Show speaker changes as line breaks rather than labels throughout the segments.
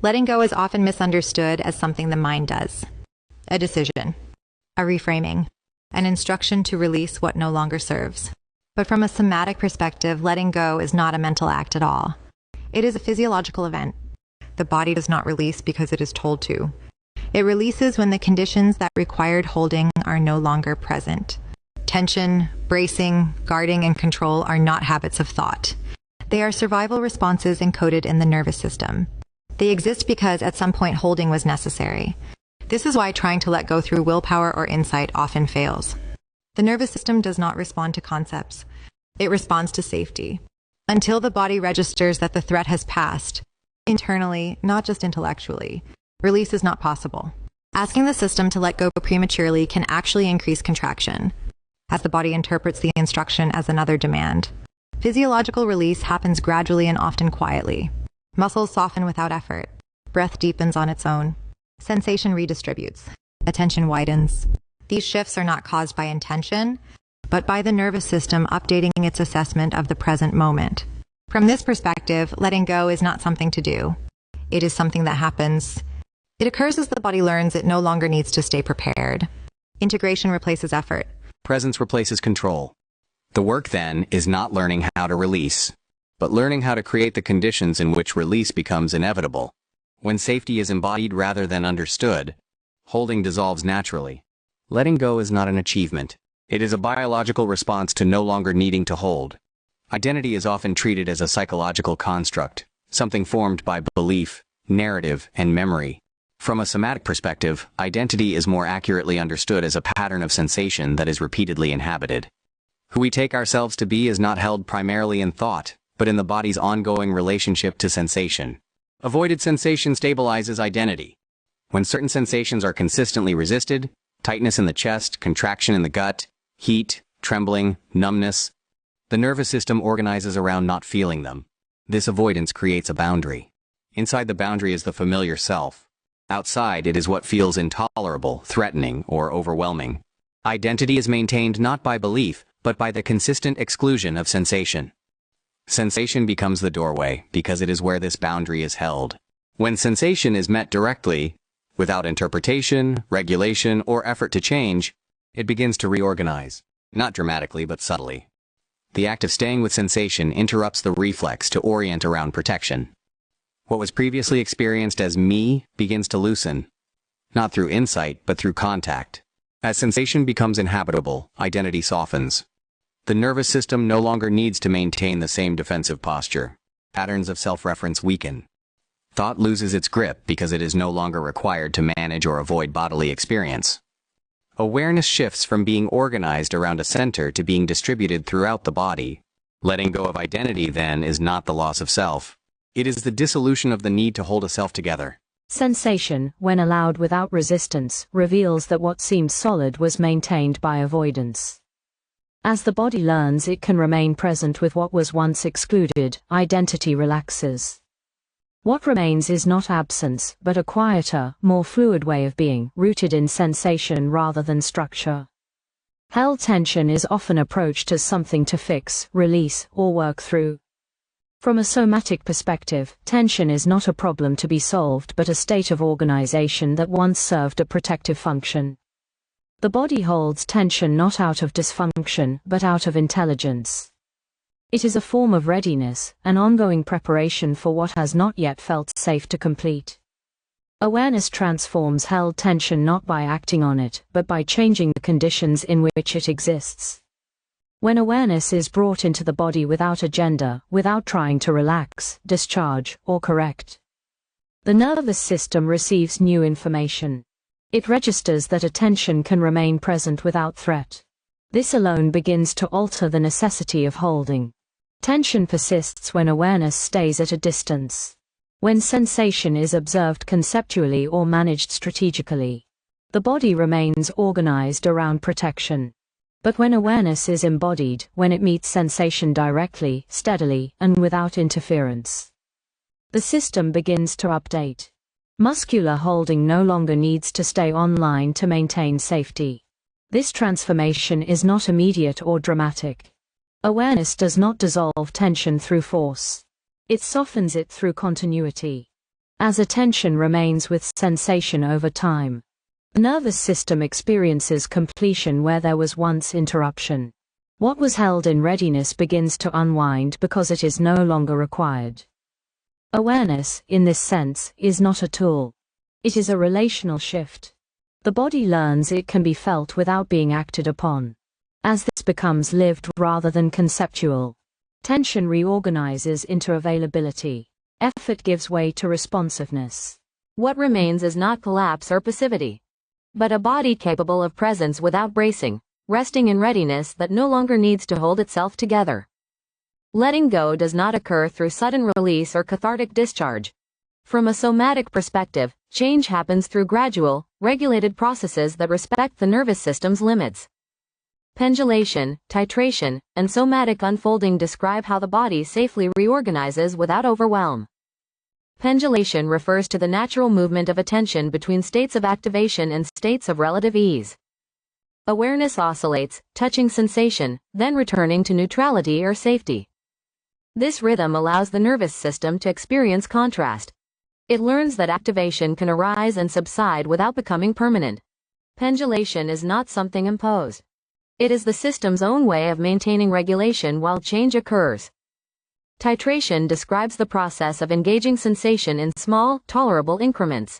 Letting go is often misunderstood as something the mind does. A decision, a reframing, an instruction to release what no longer serves. But from a somatic perspective, letting go is not a mental act at all. It is a physiological event. The body does not release because it is told to. It releases when the conditions that required holding are no longer present. Tension, bracing, guarding, and control are not habits of thought. They are survival responses encoded in the nervous system. They exist because at some point holding was necessary. This is why trying to let go through willpower or insight often fails. The nervous system does not respond to concepts. It responds to safety. Until the body registers that the threat has passed, internally, not just intellectually, release is not possible. Asking the system to let go prematurely can actually increase contraction, as the body interprets the instruction as another demand. Physiological release happens gradually and often quietly. Muscles soften without effort. Breath deepens on its own. Sensation redistributes. Attention widens. These shifts are not caused by intention, but by the nervous system updating its assessment of the present moment. From this perspective, letting go is not something to do. It is something that happens. It occurs as the body learns it no longer needs to stay prepared. Integration replaces effort.
Presence replaces control. The work, then, is not learning how to release, but learning how to create the conditions in which release becomes inevitable. When safety is embodied rather than understood, holding dissolves naturally. Letting go is not an achievement. It is a biological response to no longer needing to hold. Identity is often treated as a psychological construct, something formed by belief, narrative, and memory. From a somatic perspective, identity is more accurately understood as a pattern of sensation that is repeatedly inhabited. Who we take ourselves to be is not held primarily in thought, but in the body's ongoing relationship to sensation. Avoided sensation stabilizes identity. When certain sensations are consistently resisted, tightness in the chest, contraction in the gut, heat, trembling, numbness, the nervous system organizes around not feeling them. This avoidance creates a boundary. Inside the boundary is the familiar self. Outside, it is what feels intolerable, threatening, or overwhelming. Identity is maintained not by belief, but by the consistent exclusion of sensation. Sensation becomes the doorway because it is where this boundary is held. When sensation is met directly, without interpretation, regulation, or effort to change, it begins to reorganize. Not dramatically, but subtly. The act of staying with sensation interrupts the reflex to orient around protection. What was previously experienced as me begins to loosen, not through insight, but through contact. As sensation becomes inhabitable, identity softens. The nervous system no longer needs to maintain the same defensive posture. Patterns of self-reference weaken. Thought loses its grip because it is no longer required to manage or avoid bodily experience. Awareness shifts from being organized around a center to being distributed throughout the body. Letting go of identity, then, is not the loss of self. It is the dissolution of the need to hold a self together.
Sensation, when allowed without resistance, reveals that what seemed solid was maintained by avoidance. As the body learns it can remain present with what was once excluded, identity relaxes. What remains is not absence, but a quieter, more fluid way of being, rooted in sensation rather than structure. Held tension is often approached as something to fix, release, or work through. From a somatic perspective, tension is not a problem to be solved but a state of organization that once served a protective function. The body holds tension not out of dysfunction, but out of intelligence. It is a form of readiness, an ongoing preparation for what has not yet felt safe to complete. Awareness transforms held tension not by acting on it, but by changing the conditions in which it exists. When awareness is brought into the body without agenda, without trying to relax, discharge, or correct, the nervous system receives new information. It registers that attention can remain present without threat. This alone begins to alter the necessity of holding. Tension persists when awareness stays at a distance. When sensation is observed conceptually or managed strategically, the body remains organized around protection. But when awareness is embodied, when it meets sensation directly, steadily, and without interference, the system begins to update. Muscular holding no longer needs to stay online to maintain safety. This transformation is not immediate or dramatic. Awareness does not dissolve tension through force. It softens it through continuity. as attention remains with sensation over time. The nervous system experiences completion where there was once interruption. What was held in readiness begins to unwind because it is no longer required. Awareness, in this sense, is not a tool. It is a relational shift. The body learns it can be felt without being acted upon. As this becomes lived rather than conceptual, tension reorganizes into availability. Effort gives way to responsiveness.
What remains is not collapse or passivity, but a body capable of presence without bracing, resting in readiness that no longer needs to hold itself together. Letting go does not occur through sudden release or cathartic discharge. From a somatic perspective, change happens through gradual, regulated processes that respect the nervous system's limits. Pendulation, titration, and somatic unfolding describe how the body safely reorganizes without overwhelm. Pendulation refers to the natural movement of attention between states of activation and states of relative ease. Awareness oscillates, touching sensation, then returning to neutrality or safety. This rhythm allows the nervous system to experience contrast. It learns that activation can arise and subside without becoming permanent. Pendulation is not something imposed. It is the system's own way of maintaining regulation while change occurs. Titration describes the process of engaging sensation in small, tolerable increments.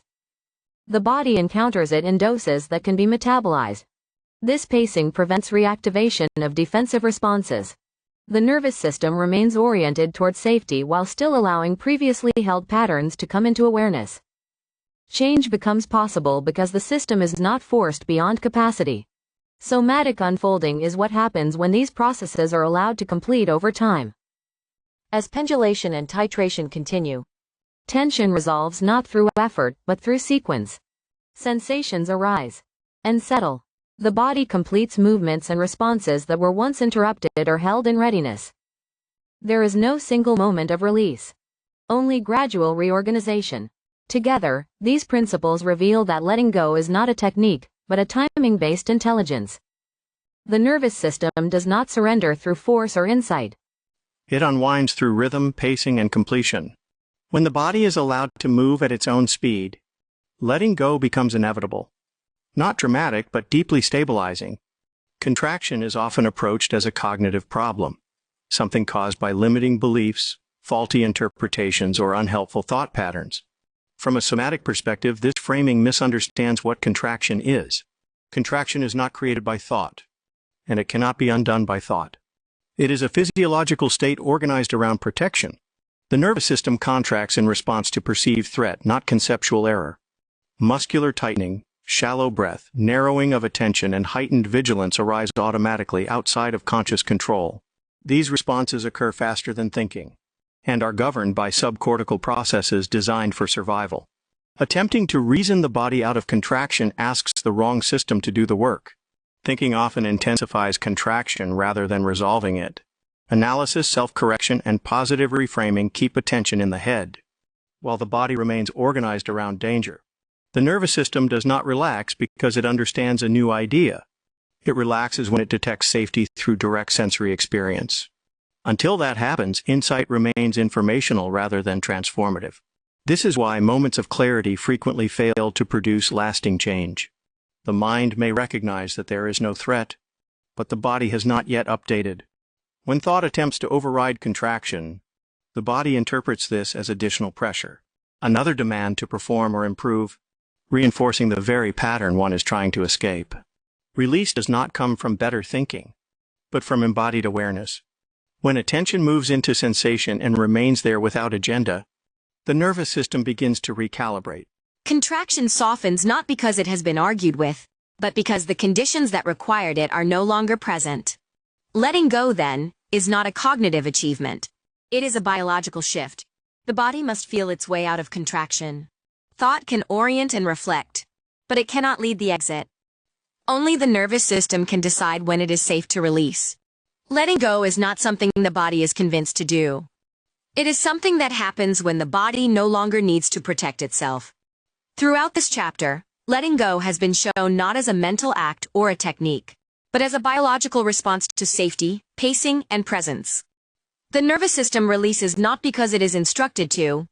The body encounters it in doses that can be metabolized. This pacing prevents reactivation of defensive responses. The nervous system remains oriented toward safety while still allowing previously held patterns to come into awareness. Change becomes possible because the system is not forced beyond capacity. Somatic unfolding is what happens when these processes are allowed to complete over time. As pendulation and titration continue, tension resolves not through effort but through sequence. Sensations arise and settle. The body completes movements and responses that were once interrupted or held in readiness. There is no single moment of release, only gradual reorganization. Together, these principles reveal that letting go is not a technique, but a timing-based intelligence. The nervous system does not surrender through force or insight.
It unwinds through rhythm, pacing, and completion. When the body is allowed to move at its own speed, letting go becomes inevitable. Not dramatic, but deeply stabilizing. Contraction is often approached as a cognitive problem, something caused by limiting beliefs, faulty interpretations, or unhelpful thought patterns. From a somatic perspective, this framing misunderstands what contraction is. Contraction is not created by thought, and it cannot be undone by thought. It is a physiological state organized around protection. The nervous system contracts in response to perceived threat, not conceptual error. Muscular tightening, shallow breath, narrowing of attention, and heightened vigilance arise automatically outside of conscious control. These responses occur faster than thinking, and are governed by subcortical processes designed for survival. Attempting to reason the body out of contraction asks the wrong system to do the work. Thinking often intensifies contraction rather than resolving it. Analysis, self-correction, and positive reframing keep attention in the head, while the body remains organized around danger. The nervous system does not relax because it understands a new idea. It relaxes when it detects safety through direct sensory experience. Until that happens, insight remains informational rather than transformative. This is why moments of clarity frequently fail to produce lasting change. The mind may recognize that there is no threat, but the body has not yet updated. When thought attempts to override contraction, the body interprets this as additional pressure, another demand to perform or improve, reinforcing the very pattern one is trying to escape. Release does not come from better thinking, but from embodied awareness. When attention moves into sensation and remains there without agenda, the nervous system begins to recalibrate.
Contraction softens not because it has been argued with, but because the conditions that required it are no longer present. Letting go, then, is not a cognitive achievement. It is a biological shift. The body must feel its way out of contraction. Thought can orient and reflect, but it cannot lead the exit. Only the nervous system can decide when it is safe to release. Letting go is not something the body is convinced to do. It is something that happens when the body no longer needs to protect itself. Throughout this chapter, letting go has been shown not as a mental act or a technique, but as a biological response to safety, pacing, and presence. The nervous system releases not because it is instructed to,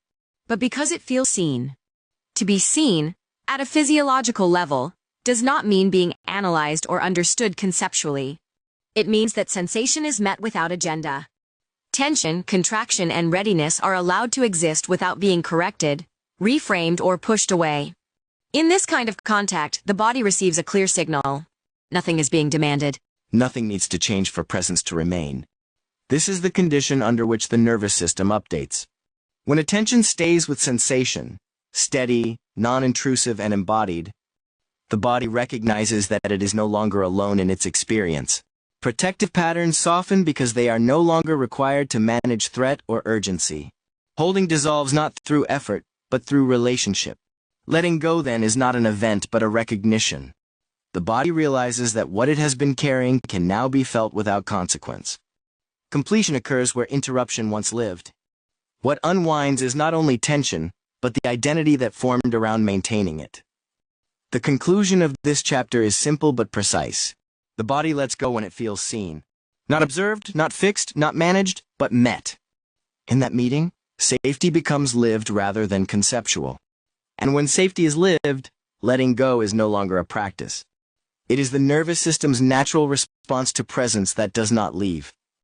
but because it feels seen. To be seen, at a physiological level, does not mean being analyzed or understood conceptually. It means that sensation is met without agenda. Tension, contraction, and readiness are allowed to exist without being corrected, reframed, or pushed away. In this kind of contact, the body receives a clear signal. Nothing is being demanded.
Nothing needs to change for presence to remain. This is the condition under which the nervous system updates. When attention stays with sensation, steady, non-intrusive, and embodied, the body recognizes that it is no longer alone in its experience. Protective patterns soften because they are no longer required to manage threat or urgency. Holding dissolves not through effort, but through relationship. Letting go, then, is not an event but a recognition. The body realizes that what it has been carrying can now be felt without consequence. Completion occurs where interruption once lived. What unwinds is not only tension, but the identity that formed around maintaining it. The conclusion of this chapter is simple but precise. The body lets go when it feels seen. Not observed, not fixed, not managed, but met. In that meeting, safety becomes lived rather than conceptual. And when safety is lived, letting go is no longer a practice. It is the nervous system's natural response to presence that does not leave.